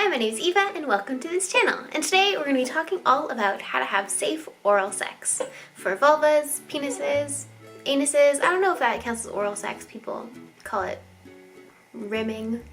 Hi, my name is Eva and welcome to this channel. And today we're going to be talking all about how to have safe oral sex for vulvas, penises, anuses. I don't know if that counts as oral sex. People call it rimming,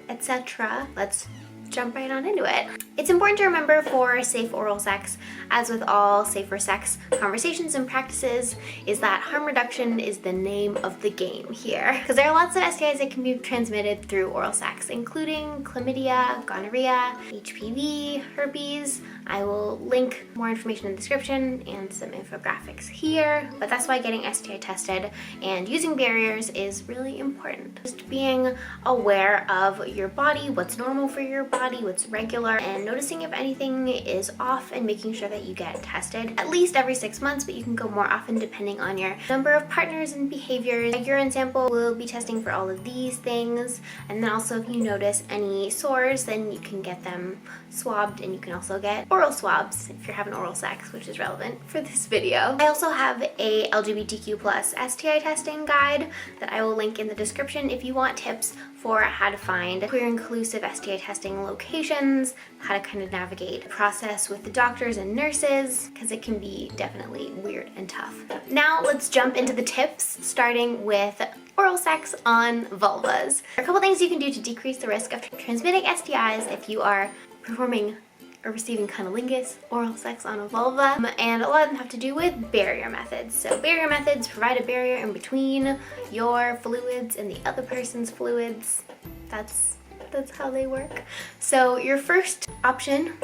etc. Let's jump right on into it. It's important to remember for safe oral sex, as with all safer sex conversations and practices, is that harm reduction is the name of the game here. Because there are lots of STIs that can be transmitted through oral sex, including chlamydia, gonorrhea, HPV, herpes. I will link more information in the description and some infographics here, but that's why getting STI tested and using barriers is really important. Just being aware of your body, what's normal for your body, what's regular, and noticing if anything is off and making sure that you get tested at least every 6 months, but you can go more often depending on your number of partners and behaviors. A urine sample will be testing for all of these things, and then also if you notice any sores, then you can get them swabbed, and you can also get oral swabs if you're having oral sex, which is relevant for this video. I also have a LGBTQ+ STI testing guide that I will link in the description if you want tips for how to find queer inclusive STI testing locations, how to kind of navigate the process with the doctors and nurses, because it can be definitely weird and tough. Now let's jump into the tips, starting with oral sex on vulvas. There are a couple things you can do to decrease the risk of transmitting STIs if you are performing or receiving cunnilingus, oral sex on a vulva, and a lot of them have to do with barrier methods. So barrier methods provide a barrier in between your fluids and the other person's fluids. That's how they work. So your first option,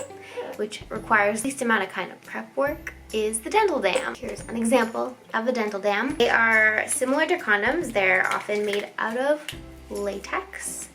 which requires the least amount of kind of prep work, is the dental dam. Here's an example of a dental dam. They are similar to condoms. They're often made out of latex.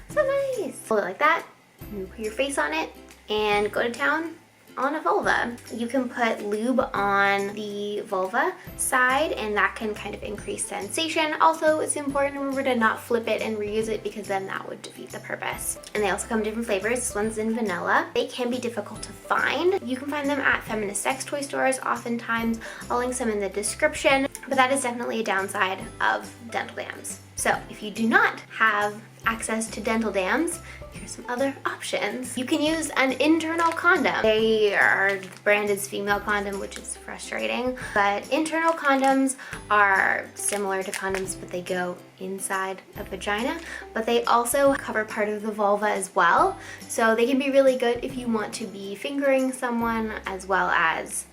So nice. Hold it like that, and put your face on it, and go to town on a vulva. You can put lube on the vulva side, and that can kind of increase sensation. Also, it's important to remember to not flip it and reuse it, because then that would defeat the purpose. And they also come in different flavors. This one's in vanilla. They can be difficult to find. You can find them at feminist sex toy stores oftentimes. I'll link some in the description, but that is definitely a downside of dental dams. So if you do not have access to dental dams, here's some other options. You can use an internal condom. They are branded as female condom, which is frustrating, but internal condoms are similar to condoms, but they go inside a vagina, but they also cover part of the vulva as well. So they can be really good if you want to be fingering someone as well as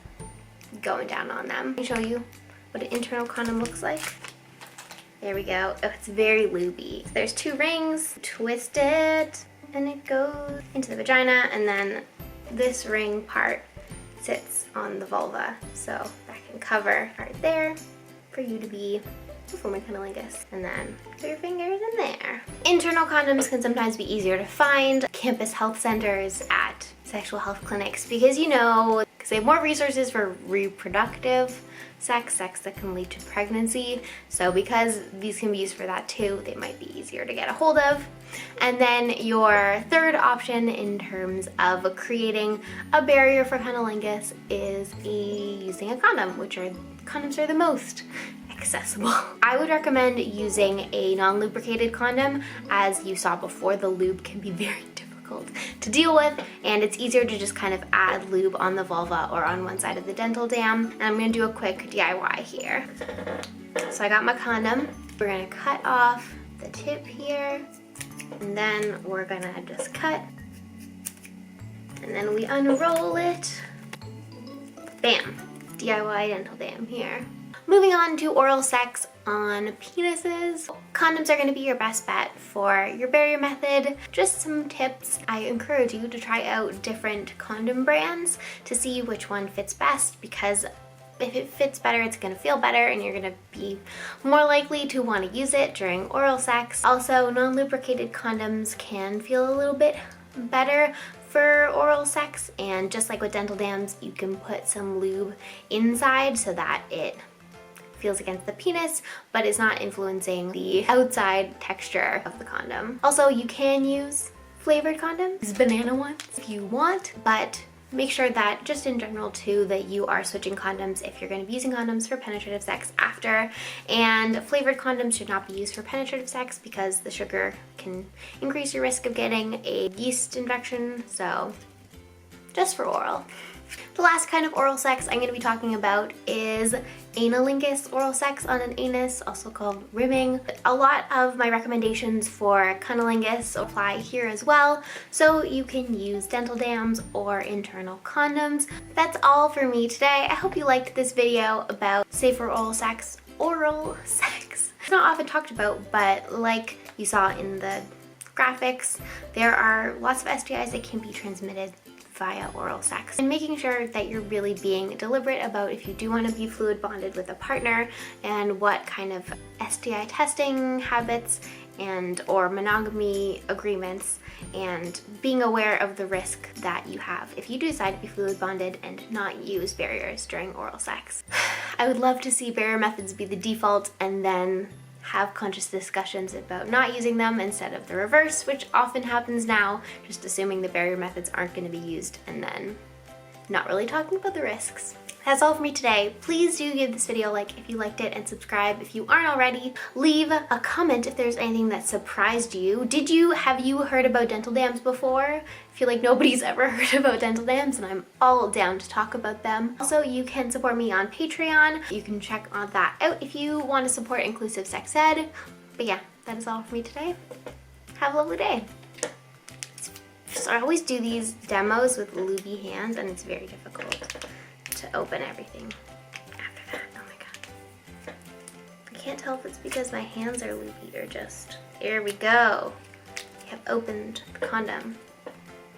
going down on them. Let me show you what an internal condom looks like. There we go. Oh, it's very lubey. So there's 2 rings, twist it, and it goes into the vagina, and then this ring part sits on the vulva. So that can cover right there for you to be performing cunnilingus, and then put your fingers in there. Internal condoms can sometimes be easier to find. Campus health centers, at sexual health clinics, because they have more resources for reproductive sex that can lead to pregnancy. So because these can be used for that too, they might be easier to get a hold of. And then your third option in terms of creating a barrier for cunnilingus is using a condom, condoms are the most accessible. I would recommend using a non-lubricated condom. As you saw before, the lube can be very difficult to deal with, and it's easier to just kind of add lube on the vulva or on one side of the dental dam. And I'm going to do a quick DIY here. So I got my condom. We're going to cut off the tip here, and then we're going to just cut, and then we unroll it. Bam! DIY dental dam here. Moving on to oral sex on penises. Condoms are going to be your best bet for your barrier method. Just some tips. I encourage you to try out different condom brands to see which one fits best, because if it fits better, it's going to feel better, and you're going to be more likely to want to use it during oral sex. Also, non-lubricated condoms can feel a little bit better for oral sex, and just like with dental dams, you can put some lube inside so that it feels against the penis, but is not influencing the outside texture of the condom. Also, you can use flavored condoms, banana ones, if you want, but Make sure that just in general too that you are switching condoms if you're going to be using condoms for penetrative sex after. And flavored condoms should not be used for penetrative sex because the sugar can increase your risk of getting a yeast infection. So just for oral. The last kind of oral sex I'm going to be talking about is analingus oral sex on an anus, also called ribbing. A lot of my recommendations for cunnilingus apply here as well, so you can use dental dams or internal condoms. That's all for me today. I hope you liked this video about safer oral sex. It's not often talked about, but like you saw in the graphics, there are lots of STIs that can be transmitted via oral sex. And making sure that you're really being deliberate about if you do want to be fluid bonded with a partner and what kind of STI testing habits and or monogamy agreements, and being aware of the risk that you have if you do decide to be fluid bonded and not use barriers during oral sex. I would love to see barrier methods be the default and then have conscious discussions about not using them instead of the reverse, which often happens now, just assuming the barrier methods aren't going to be used and then not really talking about the risks. That's all for me today. Please do give this video a like if you liked it and subscribe if you aren't already. Leave a comment if there's anything that surprised you. Have you heard about dental dams before? I feel like nobody's ever heard about dental dams and I'm all down to talk about them. Also, you can support me on Patreon. You can check on that out if you want to support inclusive sex ed. But yeah, that is all for me today. Have a lovely day. So I always do these demos with lubey hands and it's very difficult to open everything after that. Oh my god. I can't tell if it's because my hands are loopy or just... Here we go. I have opened the condom.